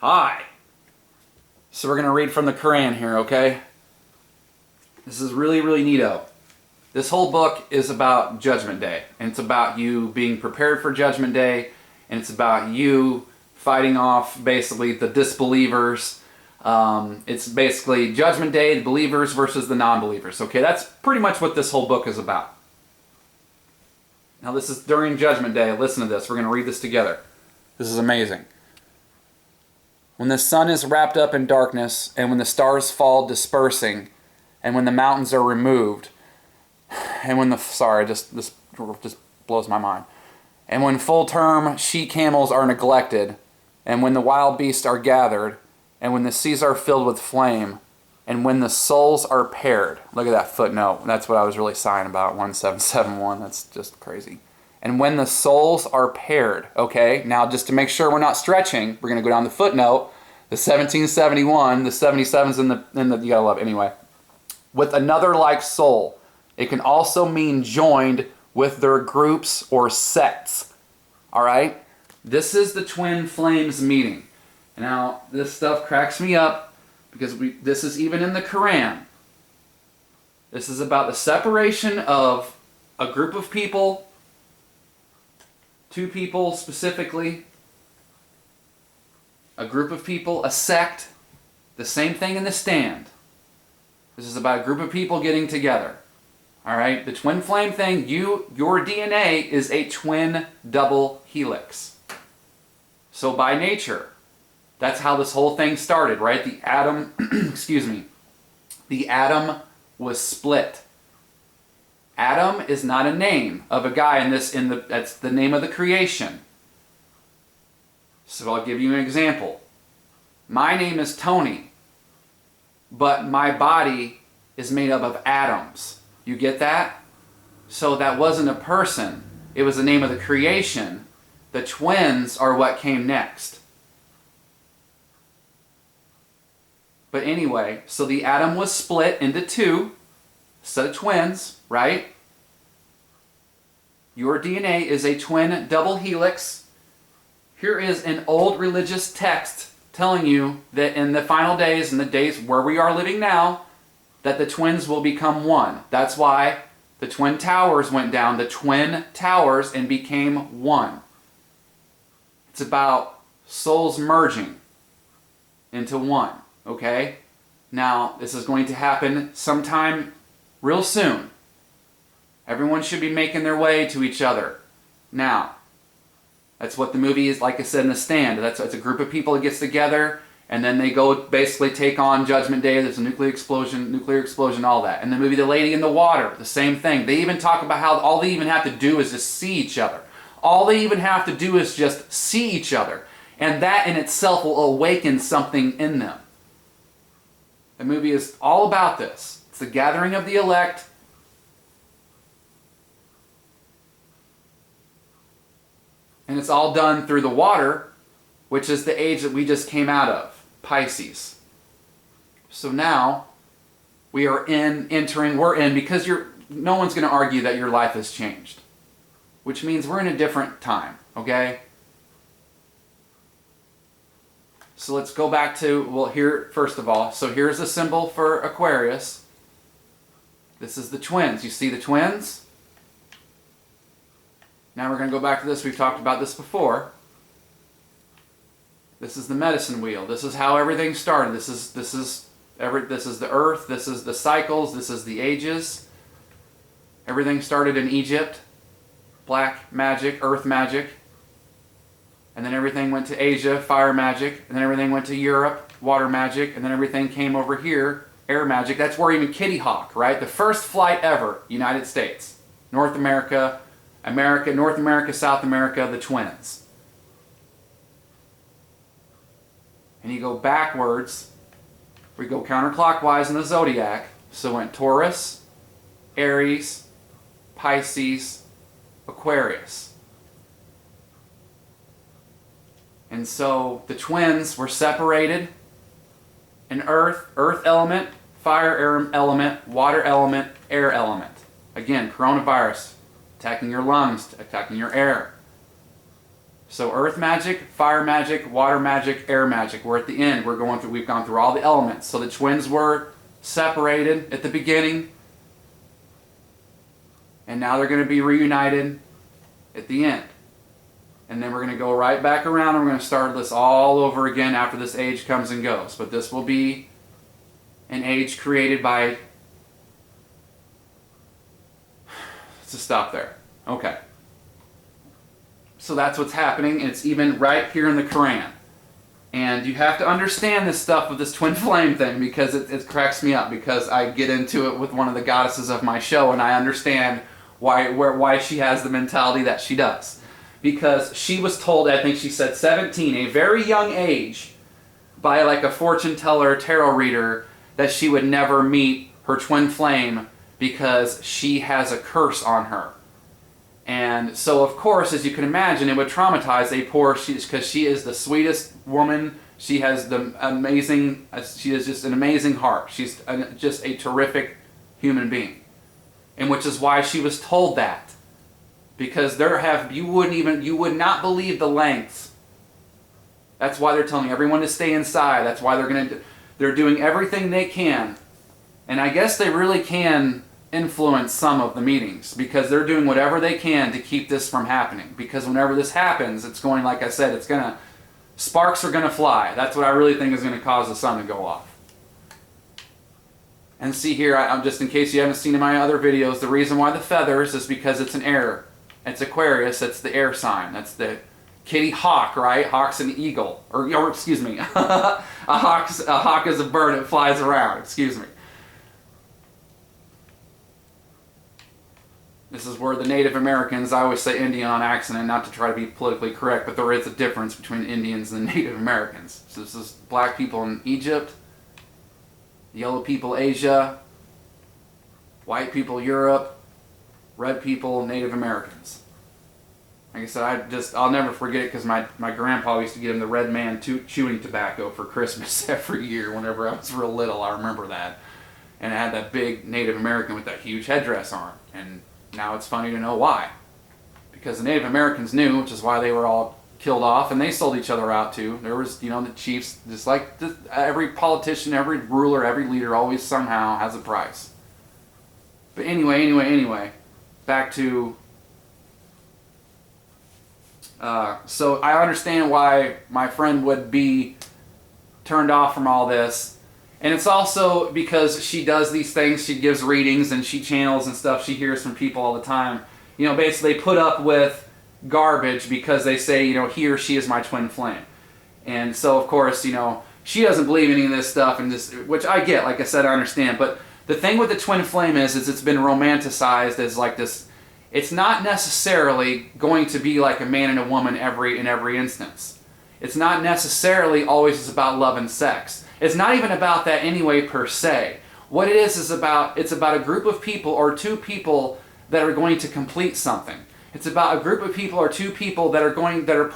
Hi. So we're going to read from the Quran here, okay? This is really, really neato. This whole book is about Judgment Day. And it's about you being prepared for Judgment Day. And it's about you fighting off, basically, the disbelievers. It's basically Judgment Day, the believers versus the non-believers. Okay, that's pretty much what this whole book is about. Now this is during Judgment Day. Listen to this. We're going to read this together. This is amazing. When the sun is wrapped up in darkness, and when the stars fall dispersing, and when the mountains are removed, and when the... Sorry, this just blows my mind. And when full-term she-camels are neglected, and when the wild beasts are gathered, and when the seas are filled with flame, and when the souls are paired. Look at that footnote. That's what I was really sighing about, 1771. That's just crazy. And when the souls are paired, okay? Now, just to make sure we're not stretching, we're going to go down the footnote. The 1771, the 77's in the you gotta love it. Anyway. With another like soul, it can also mean joined with their groups or sects. All right? This is the twin flames meeting. Now, this stuff cracks me up because this is even in the Quran. This is about the separation of a group of people, two people specifically, a group of people, a sect, the same thing in the stand. This is about a group of people getting together. All right? The twin flame thing, your DNA is a twin double helix. So by nature, that's how this whole thing started, right? The atom, excuse me, the atom was split. Adam is not a name of a guy that's the name of the creation. So I'll give you an example. My name is Tony, but my body is made up of atoms. You get that? So that wasn't a person. It was the name of the creation. The twins are what came next. But anyway, so the atom was split into two set of twins, right? Your DNA is a twin double helix. Here is an old religious text telling you that in the final days, in the days where we are living now, that the twins will become one. That's why the twin towers went down, the twin towers, and became one. It's about souls merging into one, okay? Now, this is going to happen sometime real soon. Everyone should be making their way to each other. Now, that's what the movie is, like I said, in The Stand. It's a group of people that gets together, and then they go basically take on Judgment Day. There's a nuclear explosion, all that. And the movie The Lady in the Water, the same thing. They even talk about how all they even have to do is just see each other. All they even have to do is just see each other. And that in itself will awaken something in them. The movie is all about this. It's the gathering of the elect. And it's all done through the water, which is the age that we just came out of, Pisces. So now we're in, because no one's going to argue that your life has changed. Which means we're in a different time, okay? So let's go back to, well, here, first of all, so here's a symbol for Aquarius. This is the twins. You see the twins? Now we're going to go back to this. We've talked about this before. This is the medicine wheel. This is how everything started. This is the earth. This is the cycles. This is the ages. Everything started in Egypt. Black magic, earth magic. And then everything went to Asia, fire magic. And then everything went to Europe, water magic. And then everything came over here, air magic. That's where even Kitty Hawk, right? The first flight ever, United States. North America, North America, South America, the twins. And you go backwards, we go counterclockwise in the zodiac. So it went Taurus, Aries, Pisces, Aquarius. And so the twins were separated in earth element, fire element, water element, air element. Again, coronavirus, attacking your lungs, attacking your air. So earth magic, fire magic, water magic, air magic. We're at the end. We've gone through all the elements. So the twins were separated at the beginning, and now they're going to be reunited at the end. And then we're going to go right back around and we're going to start this all over again after this age comes and goes. But this will be an age created by... Let's just stop there. Okay. So that's what's happening. It's even right here in the Quran. And you have to understand this stuff with this twin flame thing, because it cracks me up, because I get into it with one of the goddesses of my show and I understand why she has the mentality that she does. Because she was told, I think she said 17, a very young age, by like a fortune teller, tarot reader, that she would never meet her twin flame because she has a curse on her. And so, of course, as you can imagine, it would traumatize a poor, because she is the sweetest woman. She has the amazing, she is just an amazing heart. She's just a terrific human being. And which is why she was told that. Because you would not believe the lengths. That's why they're telling everyone to stay inside. That's why they're doing everything they can. And I guess they really can influence some of the meetings, because they're doing whatever they can to keep this from happening. Because whenever this happens, it's going, like I said, sparks are going to fly. That's what I really think is going to cause the sun to go off. And see here, I'm just in case you haven't seen in my other videos, the reason why the feathers is because it's an air. It's Aquarius, that's the air sign. That's the kitty hawk, right? Hawk's an eagle. Or excuse me, a hawk is a bird that flies around, excuse me. This is where the Native Americans, I always say Indian on accident, not to try to be politically correct, but there is a difference between Indians and Native Americans. So this is black people in Egypt, yellow people Asia, white people Europe, red people Native Americans. Like I said, I'll never forget it, because my grandpa used to get him the red man chewing tobacco for Christmas every year whenever I was real little. I remember that. And it had that big Native American with that huge headdress on. And now it's funny to know why. Because the Native Americans knew, which is why they were all killed off, and they sold each other out too. There was, the chiefs, just like every politician, every ruler, every leader always somehow has a price. But anyway, back to... so I understand why my friend would be turned off from all this. And it's also because she does these things, she gives readings and she channels and stuff, she hears from people all the time. Basically they put up with garbage because they say, he or she is my twin flame. And so of course, she doesn't believe any of this stuff, and which I get, like I said, I understand. But the thing with the twin flame is it's been romanticized as like this. It's not necessarily going to be like a man and a woman in every instance. It's not necessarily always about love and sex. It's not even about that anyway per se. What it is about, it's about a group of people or two people that are going to complete something. It's about a group of people or two people that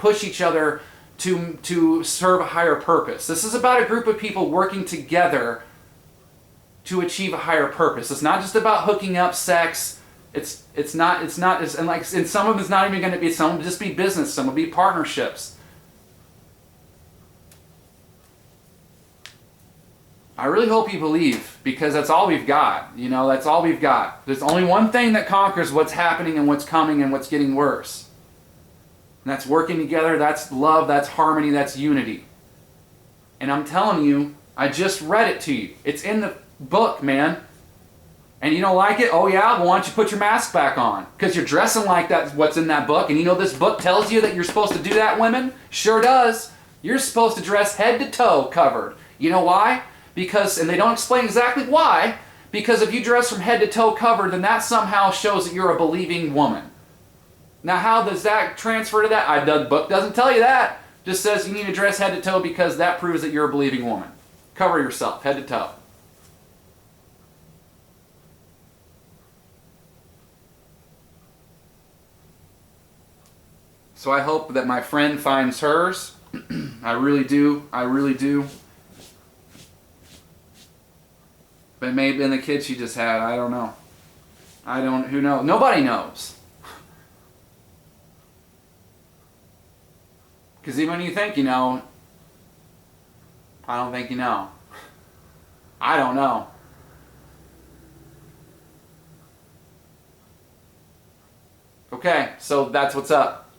push each other to serve a higher purpose. This is about a group of people working together to achieve a higher purpose. It's not just about hooking up, sex. And some of it's not even going to be. Some will just be business. Some will be partnerships. I really hope you believe, because that's all we've got. That's all we've got. There's only one thing that conquers what's happening and what's coming and what's getting worse. And that's working together. That's love. That's harmony. That's unity. And I'm telling you, I just read it to you. It's in the book, man. And you don't like it? Oh yeah? Well, why don't you put your mask back on? Because you're dressing like that's what's in that book. And this book tells you that you're supposed to do that, women? Sure does. You're supposed to dress head to toe covered. You know why? Because, and they don't explain exactly why, because if you dress from head to toe covered, then that somehow shows that you're a believing woman. Now how does that transfer to that? The book doesn't tell you that. It just says you need to dress head to toe because that proves that you're a believing woman. Cover yourself, head to toe. So I hope that my friend finds hers. I really do. I really do. But it may have been the kid she just had. I don't know. Who knows? Nobody knows. Because even when you think you know, I don't think you know. I don't know. Okay, so that's what's up.